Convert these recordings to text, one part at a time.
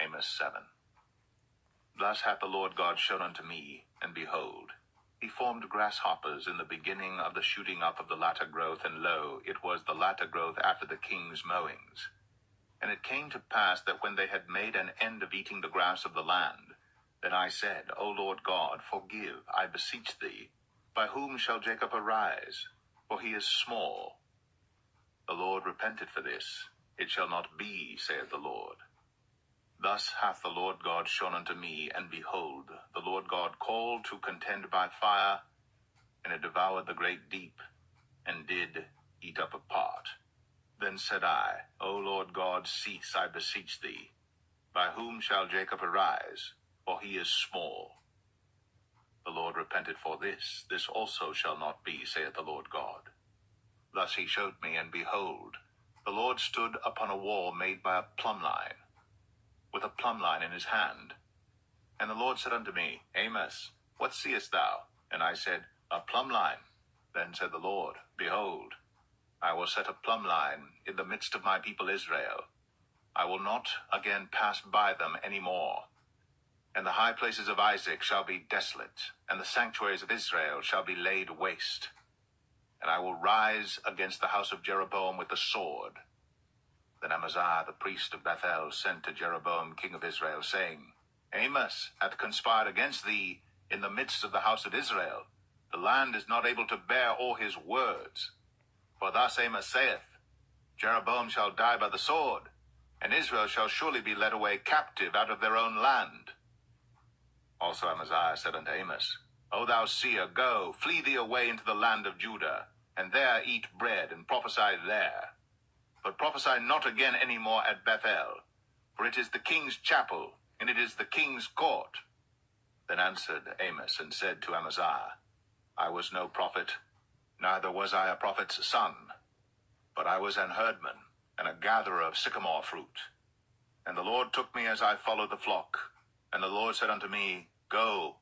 Amos 7. Thus hath the Lord God shown unto me, and behold, he formed grasshoppers in the beginning of the shooting up of the latter growth, and lo, it was the latter growth after the king's mowings. And it came to pass that when they had made an end of eating the grass of the land, then I said, O Lord God, forgive, I beseech thee. By whom shall Jacob arise? For he is small. The Lord repented for this. It shall not be, saith the Lord. Thus hath the Lord God shown unto me, and behold, the Lord God called to contend by fire, and it devoured the great deep, and did eat up a part. Then said I, O Lord God, cease, I beseech thee. By whom shall Jacob arise? For he is small. The Lord repented for this. This also shall not be, saith the Lord God. Thus he showed me, and behold, the Lord stood upon a wall made by a plumb line, with a plumb line in his hand. And the Lord said unto me, Amos, what seest thou? And I said, A plumb line. Then said the Lord, Behold, I will set a plumb line in the midst of my people Israel. I will not again pass by them any more. And the high places of Isaac shall be desolate, and the sanctuaries of Israel shall be laid waste. And I will rise against the house of Jeroboam with the sword. Then Amaziah the priest of Bethel sent to Jeroboam king of Israel, saying, Amos hath conspired against thee in the midst of the house of Israel. The land is not able to bear all his words. For thus Amos saith, Jeroboam shall die by the sword, and Israel shall surely be led away captive out of their own land. Also Amaziah said unto Amos, O thou seer, go, flee thee away into the land of Judah, and there eat bread, and prophesy there. But prophesy not again any more at Bethel, for it is the king's chapel, and it is the king's court. Then answered Amos, and said to Amaziah, I was no prophet, neither was I a prophet's son, but I was an herdman, and a gatherer of sycamore fruit. And the Lord took me as I followed the flock, and the Lord said unto me, Go,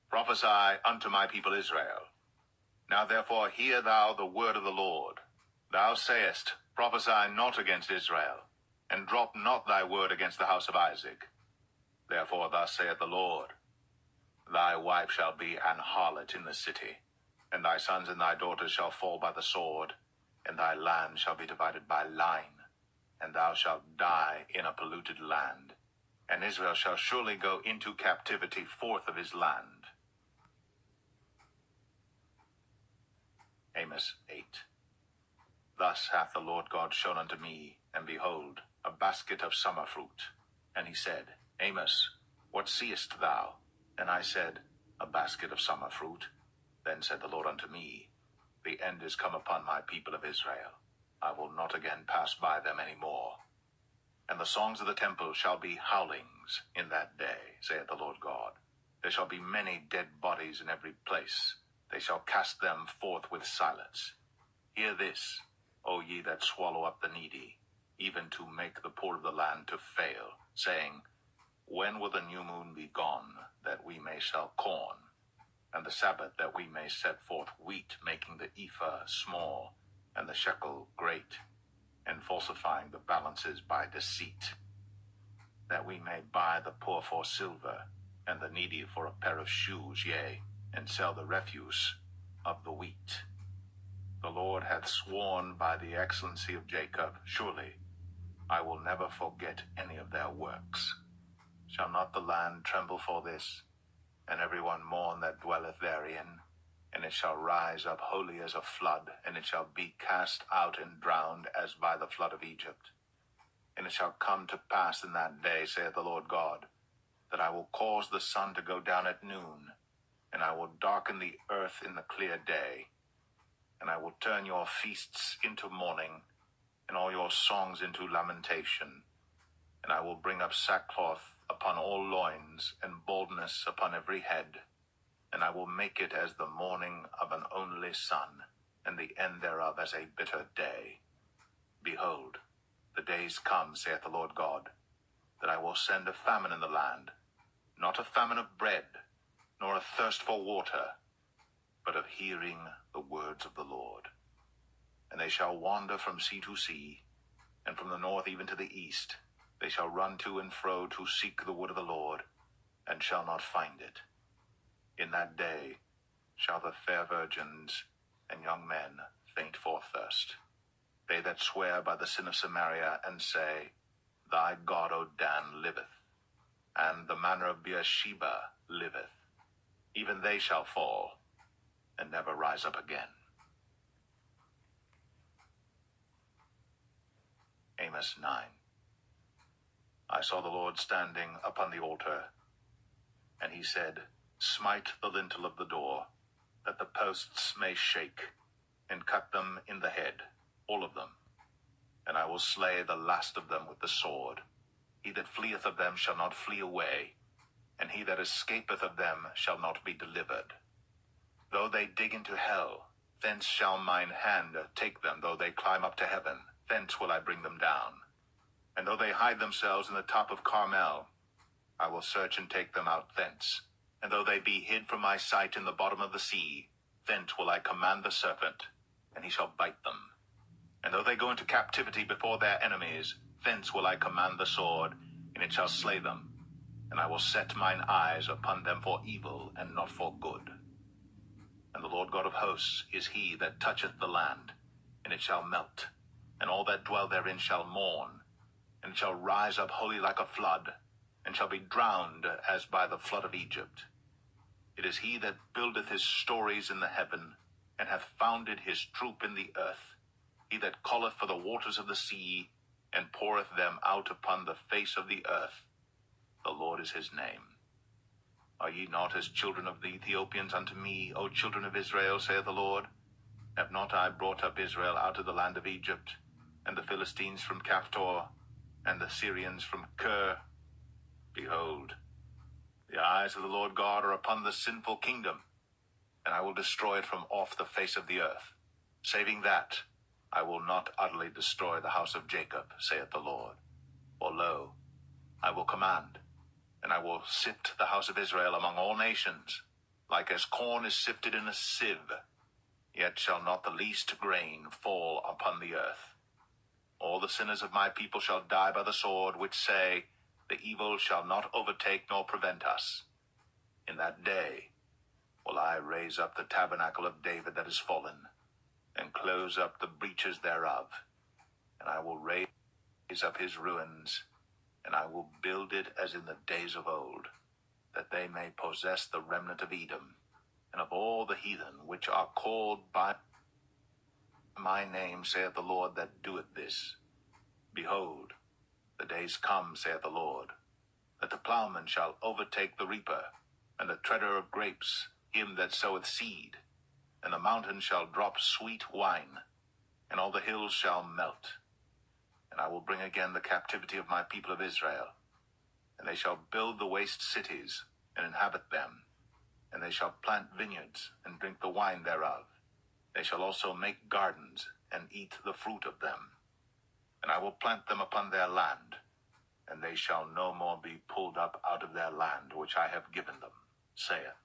prophesy unto my people Israel. Now therefore hear thou the word of the Lord. Thou sayest, Prophesy not against Israel, and drop not thy word against the house of Isaac. Therefore thus saith the Lord, Thy wife shall be an harlot in the city, and thy sons and thy daughters shall fall by the sword, and thy land shall be divided by line, and thou shalt die in a polluted land, and Israel shall surely go into captivity forth of his land. Amos 8. Thus hath the Lord God shown unto me, and behold, a basket of summer fruit. And he said, Amos, what seest thou? And I said, A basket of summer fruit. Then said the Lord unto me, The end is come upon my people of Israel. I will not again pass by them any more. And the songs of the temple shall be howlings in that day, saith the Lord God. There shall be many dead bodies in every place. They shall cast them forth with silence. Hear this, O ye that swallow up the needy, even to make the poor of the land to fail, saying, When will the new moon be gone, that we may sell corn, and the Sabbath, that we may set forth wheat, making the ephah small, and the shekel great, and falsifying the balances by deceit, that we may buy the poor for silver, and the needy for a pair of shoes, yea, and sell the refuse of the wheat. The Lord hath sworn by the excellency of Jacob, surely I will never forget any of their works. Shall not the land tremble for this, and every one mourn that dwelleth therein? And it shall rise up wholly as a flood, and it shall be cast out and drowned as by the flood of Egypt. And it shall come to pass in that day, saith the Lord God, that I will cause the sun to go down at noon, and I will darken the earth in the clear day. And I will turn your feasts into mourning, and all your songs into lamentation. And I will bring up sackcloth upon all loins, and baldness upon every head. And I will make it as the mourning of an only son, and the end thereof as a bitter day. Behold, the days come, saith the Lord God, that I will send a famine in the land, not a famine of bread, nor a thirst for water, but of hearing the words of the Lord. And they shall wander from sea to sea, and from the north even to the east, They shall run to and fro to seek the wood of the Lord, and shall not find it. In that day shall the fair virgins and young men faint for thirst. They that swear by the sin of Samaria, and say, Thy God, O Dan, liveth, and the manner of Beersheba liveth, even they shall fall, and never rise up again. Amos 9. I saw the Lord standing upon the altar, and he said, Smite the lintel of the door, that the posts may shake, and cut them in the head, all of them. And I will slay the last of them with the sword. He that fleeth of them shall not flee away, and he that escapeth of them shall not be delivered. Though they dig into hell, thence shall mine hand take them. Though they climb up to heaven, thence will I bring them down. And though they hide themselves in the top of Carmel, I will search and take them out thence. And though they be hid from my sight in the bottom of the sea, thence will I command the serpent, and he shall bite them. And though they go into captivity before their enemies, thence will I command the sword, and it shall slay them. And I will set mine eyes upon them for evil, and not for good. And the Lord God of hosts is he that toucheth the land, and it shall melt, and all that dwell therein shall mourn, and it shall rise up wholly like a flood, and shall be drowned as by the flood of Egypt. It is he that buildeth his stories in the heaven, and hath founded his troop in the earth. He that calleth for the waters of the sea, and poureth them out upon the face of the earth. The Lord is his name. Are ye not as children of the Ethiopians unto me, O children of Israel, saith the Lord? Have not I brought up Israel out of the land of Egypt, and the Philistines from Caphtor, and the Syrians from Kir? Behold, the eyes of the Lord God are upon the sinful kingdom, and I will destroy it from off the face of the earth. Saving that, I will not utterly destroy the house of Jacob, saith the Lord. For lo, I will command, and I will sift the house of Israel among all nations, like as corn is sifted in a sieve. Yet shall not the least grain fall upon the earth. All the sinners of my people shall die by the sword, which say, The evil shall not overtake nor prevent us. In that day will I raise up the tabernacle of David that is fallen, and close up the breaches thereof. And I will raise up his ruins, and I will build it as in the days of old, that they may possess the remnant of Edom, and of all the heathen which are called by my name, saith the Lord that doeth this. Behold, the days come, saith the Lord, that the plowman shall overtake the reaper, and the treader of grapes him that soweth seed, and the mountains shall drop sweet wine, and all the hills shall melt. And I will bring again the captivity of my people of Israel, and they shall build the waste cities, and inhabit them, and they shall plant vineyards, and drink the wine thereof. They shall also make gardens, and eat the fruit of them. And I will plant them upon their land, and they shall no more be pulled up out of their land which I have given them, saith